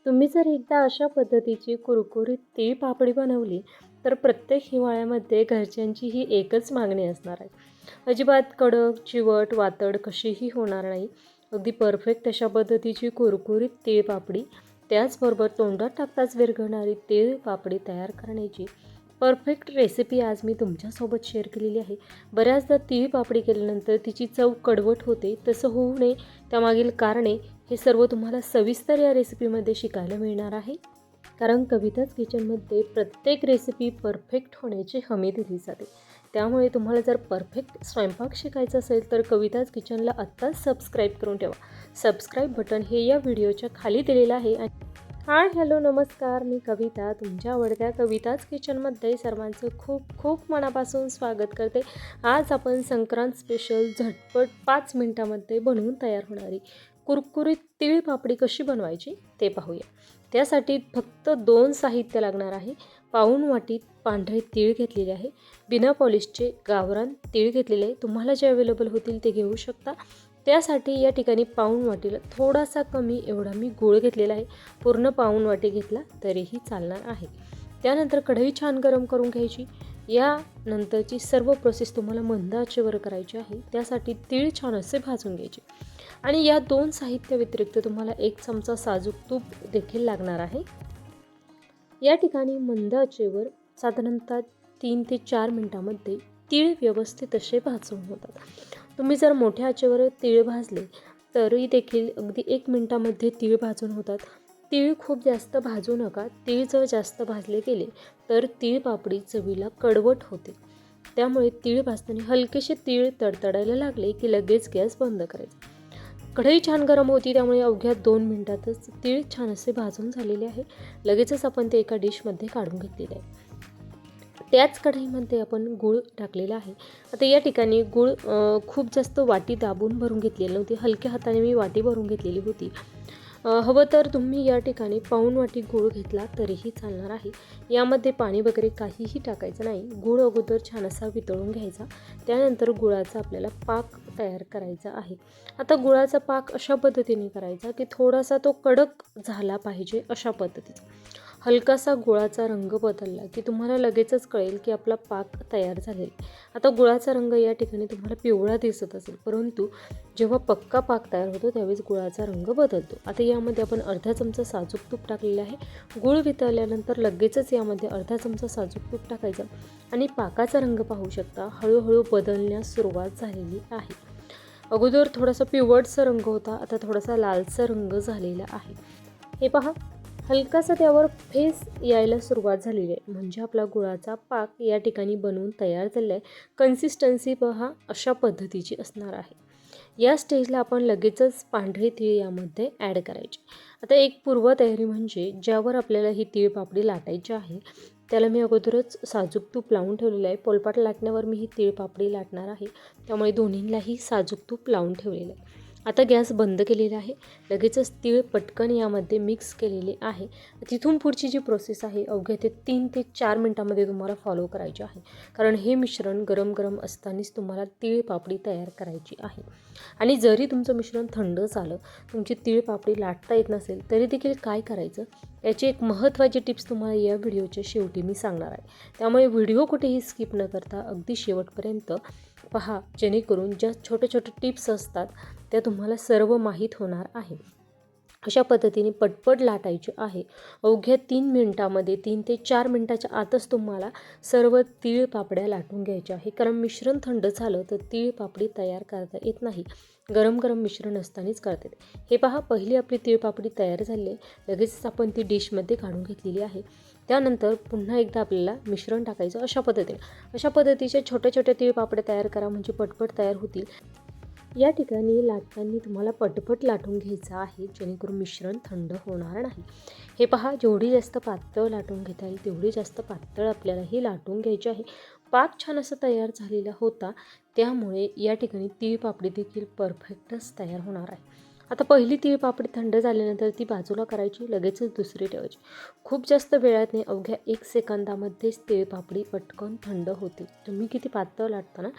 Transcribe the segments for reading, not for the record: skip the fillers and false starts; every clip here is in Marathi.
तुम्ही जर एकदा अशा पद्धतीची कुरकुरीत तीळ पापडी बनवली तर प्रत्येक हिवाळ्यामध्ये घरच्यांची ही एकच मागणी असणार आहे. अजिबात कडक, चिवट, वातड कशीही होणार नाही. अगदी परफेक्ट अशा पद्धतीची कुरकुरीत तीळ पापडी, त्याचबरोबर तोंडात टाकताच विरघळणारी तीळ पापडी तयार करण्याची परफेक्ट रेसिपी आज मी तुमच्यासोबत शेअर केलेली आहे. बऱ्याचदा तीळ पापडी केल्यानंतर तिची चव कडवट होते. तसं होऊ नये त्यामागील कारणे हे सर्व तुम्हाला सविस्तर या रेसिपीमध्ये शिकायला मिळणार आहे. कारण कविताच किचनमध्ये प्रत्येक रेसिपी परफेक्ट होण्याची हमी दिली जाते. त्यामुळे तुम्हाला जर परफेक्ट स्वयंपाक शिकायचा असेल तर कविताच किचनला आत्ताच सबस्क्राईब करून ठेवा. सबस्क्राईब बटन हे या व्हिडिओच्या खाली दिलेलं आहे. हाय, हॅलो, नमस्कार. मी कविता तुमच्या आवडत्या कविताच किचनमध्ये सर्वांचं खूप खूप मनापासून स्वागत करते. आज आपण संक्रांत स्पेशल झटपट 5 मिनिटांमध्ये बनवून तयार होणारी कुरकुरीत तीळ पापडी कशी बनवायची ते पाहूया. त्यासाठी फक्त 2 साहित्य लागणार आहे. पाऊण वाटी पांढरे तीळ घेतलेले आहे. बिना पॉलिशचे गावरान तीळ घेतलेले आहे. तुम्हाला जे अवेलेबल होतील ते घेऊ शकता. त्यासाठी या ठिकाणी पाऊण वाटीला थोडासा कमी एवढा मी गूळ घेतलेला आहे. पूर्ण पाऊण वाटी घेतला तरीही चालणार आहे. त्यानंतर कढई छान गरम करून घ्यायची. यानंतरची सर्व प्रोसेस तुम्हाला मंद आचेवर करायची आहे. त्यासाठी तीळ छान असे भाजून घ्यायचे आणि या 2 साहित्य व्यतिरिक्त तुम्हाला 1 चमचा साजूक तूप देखील लागणार आहे. या ठिकाणी मंद आचेवर साधारणतः 3 ते 4 मिनिटांमध्ये तीळ व्यवस्थित असे भाजून होतात. तुम्ही जर मोठ्या आचेवर तीळ भाजले तरी देखील अगदी 1 मिनिटामध्ये तीळ भाजून होतात. तीळ खूप जास्त भाजू नका. तीळ जर जास्त भाजले गेले तर तीळ पापडी चवीला कडवट होते. त्यामुळे तीळ भाजताना हलकेसे तीळ तडतडायला लागले की लगेच गॅस बंद करायचा. कढई छान गरम होती त्यामुळे अवघ्या 2 मिनिटातच तीळ छान असे भाजून झालेले आहे. लगेचच आपण ते एका डिशमध्ये काढून घेतलेले आहे. त्याच कढईमध्ये आपण गूळ टाकलेला आहे. आता या ठिकाणी गूळ खूप जास्त वाटी दाबून भरून घेतलेली नव्हती. हलक्या हाताने मी वाटी भरून घेतलेली होती. हवं तर तुम्ही या ठिकाणी पाऊण वाटी गूळ घेतला तरीही चालणार आहे. यामध्ये पाणी वगैरे काहीही टाकायचं नाही. गूळ अगोदर छान असा वितळून घ्यायचा. त्यानंतर गुळाचा आपल्याला पाक तयार करायचा आहे. आता गुळाचा पाक अशा पद्धतीने करायचा की थोडासा तो कडक झाला पाहिजे अशा पद्धतीचा. हलकासा गुळाचा रंग बदलला की तुम्हाला लगेचच कळेल की आपला पाक तयार झालेला. आता गुळाचा रंग या ठिकाणी तुम्हाला पिवळा दिसत असेल, परंतु जेव्हा पक्का पाक तयार होतो त्यावेळेस गुळाचा रंग बदलतो. आता यामध्ये आपण अर्धा चमचा साजूक तूप टाकलेलं आहे. गूळ वितळल्यानंतर लगेचच यामध्ये अर्धा चमचा साजूक तूप टाकायचं आणि पाकाचा रंग पाहू शकता हळूहळू बदलण्यास सुरुवात झालेली आहे. अगोदर थोडासा पिवळसर रंग होता, आता थोडासा लालसर रंग झालेला आहे. हे पहा, हलकासा त्यावर फेस यायला सुरुवात झालेली आहे. म्हणजे आपला गुळाचा पाक या ठिकाणी बनवून तयार झालेला आहे. कन्सिस्टन्सी पहा अशा पद्धतीची असणार आहे. या स्टेजला आपण लगेचच पांढरे तीळ यामध्ये ॲड करायचे. आता एक पूर्वतयारी म्हणजे ज्यावर आपल्याला ही तीळ पापडी लाटायची आहे त्याला मी अगोदरच साजूक तूप लावून ठेवलेलं आहे. पोलपाट लाटण्यावर मी ही तीळ पापडी लाटणार आहे. त्यामुळे दोन्हींनाही साजूक तूप लावून ठेवलेलं आहे. आता गॅस बंद केलेला आहे. लगेचच तीळ पटकन यामध्ये मिक्स केलेले आहे. तिथून पुढची जी प्रोसेस आहे अवघ्या ते 3 ते 4 मिनिटांमध्ये तुम्हाला फॉलो करायची आहे. कारण हे मिश्रण गरम गरम असतानाच तुम्हाला तीळ पापडी तयार करायची आहे. आणि जरी तुमचं मिश्रण थंड झालं, तुमची तीळ पापडी लाटता येत नसेल तरी देखील काय करायचं याची एक महत्त्वाची टिप्स तुम्हाला या व्हिडिओच्या शेवटी मी सांगणार आहे. त्यामुळे व्हिडिओ कुठेही स्किप न करता अगदी शेवटपर्यंत पहा, जेणेकरून ज्या छोट्या छोट्या टिप्स असतात त्या तुम्हाला सर्व माहीत होणार आहे. अशा पद्धतीने पटपट लाटायचे आहे. अवघ्या 3 मिनिटामध्ये 3 ते 4 मिनिटाच्या आतच तुम्हाला सर्व तीळ पापड्या लाटून घ्यायच्या आहे. कारण मिश्रण थंड झालं तर तीळ पापडी तयार करता येत नाही. गरम गरम मिश्रण असतानाच करता येते. हे पहा, पहिली आपली तीळ पापडी तयार झाली आहे. लगेचच आपण ती डिशमध्ये काढून घेतलेली आहे. त्यानंतर पुन्हा एकदा आपल्याला मिश्रण टाकायचं अशा पद्धतीने. अशा पद्धतीच्या छोट्या छोट्या तीळ पापड्या तयार करा म्हणजे पटपट तयार होतील. या ठिकाणी लाटताना तुम्हाला पटपट लाटून घ्यायचं आहे जेणेकरून मिश्रण थंड होणार नाही. हे पहा, जेवढी जास्त पातळ लाटून घेता येईल तेवढी जास्त पातळ आपल्याला ही लाटून घ्यायची आहे. पाक छान असा तयार झालेला होता त्यामुळे या ठिकाणी तीळ पापडी देखील परफेक्टच तयार होणार आहे. आता पहिली तीळ पापडी थंड झाल्यानंतर ती बाजूला करायची, लगेचच दुसरी ठेवायची. खूप जास्त वेळात नाही, अवघ्या 1 सेकंदामध्येच तीळ पापडी पटकन थंड होते. तुम्ही किती पातळ लाटता ना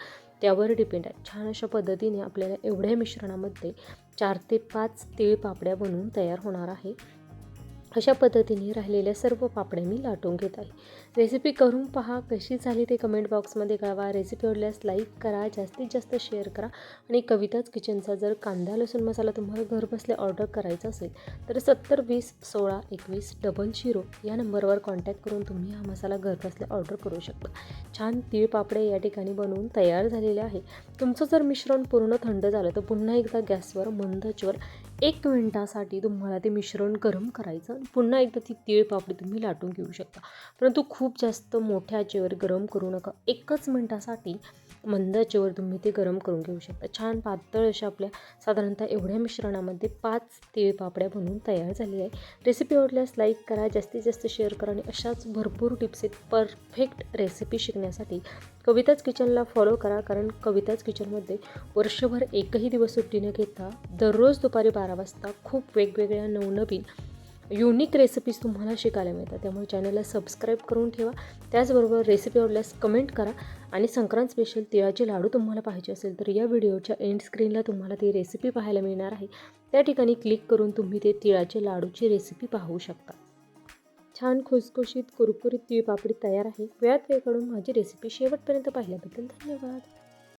त्यावर डिपेंड आहे. छान अशा पद्धतीने आपल्याला एवढ्या मिश्रणामध्ये 4 ते 5 तीळ पापड्या बनवून तयार होणार आहे. अशा पद्धतीने राहिलेल्या सर्व पापड्या मी लाटून घेत आहे. रेसिपी करून पहा, कशी झाली ते कमेंट बॉक्समध्ये कळवा. रेसिपी आवडल्यास लाईक करा, जास्तीत जास्त शेअर करा आणि कविताच किचनचा जर कांदा लसूण मसाला तुम्हाला घरबसल्या ऑर्डर करायचा असेल तर 7020162100 या नंबरवर कॉन्टॅक्ट करून तुम्ही हा मसाला घरबसल्या ऑर्डर करू शकता. छान तीळ पापडे या ठिकाणी बनवून तयार झालेले आहे. तुमचं जर मिश्रण पूर्ण थंड झालं तर पुन्हा एकदा गॅसवर मंद आचेवर 1 मिनिटासाठी तुम्हाला ते मिश्रण गरम करायचं. पुन्हा एकदा ती तीळ पापडी तुम्ही लाटून घेऊ शकता, परंतु खूप जास्त मोठ्या आचेवर गरम करू नका. 1च मिनिटासाठी मंद आचेवर तुम्ही ते गरम करून घेऊ शकता. छान पातळ अशा आपल्या साधारणतः एवढ्या मिश्रणामध्ये 5 तीळ पापड्या बनवून तयार झालेल्या आहे. रेसिपी आवडल्यास लाईक करा, जास्तीत जास्त शेअर करा आणि अशाच भरपूर टिप्स आहेत परफेक्ट रेसिपी शिकण्यासाठी कविताच किचनला फॉलो करा. कारण कविताच किचनमध्ये वर्षभर एकही दिवस सुट्टी न घेता दररोज दुपारी 12 वाजता खूप वेगवेगळ्या नवनवीन युनिक रेसिपीज तुम्हाला शिकायला मिळतात. त्यामुळे चॅनलला सबस्क्राईब करून ठेवा. त्याचबरोबर रेसिपी आवडल्यास कमेंट करा आणि संक्रांत स्पेशल तिळाचे लाडू तुम्हाला पाहिजे असेल तर या व्हिडिओच्या एंड स्क्रीनला तुम्हाला ती रेसिपी पाहायला मिळणार आहे. त्या ठिकाणी क्लिक करून तुम्ही ते तिळाचे लाडूची रेसिपी पाहू शकता. छान खुसखुशीत कुरकुरीत तीळ पापडी तयार आहे. वेळात वेळ काढून माझी रेसिपी शेवटपर्यंत पाहिल्याबद्दल धन्यवाद.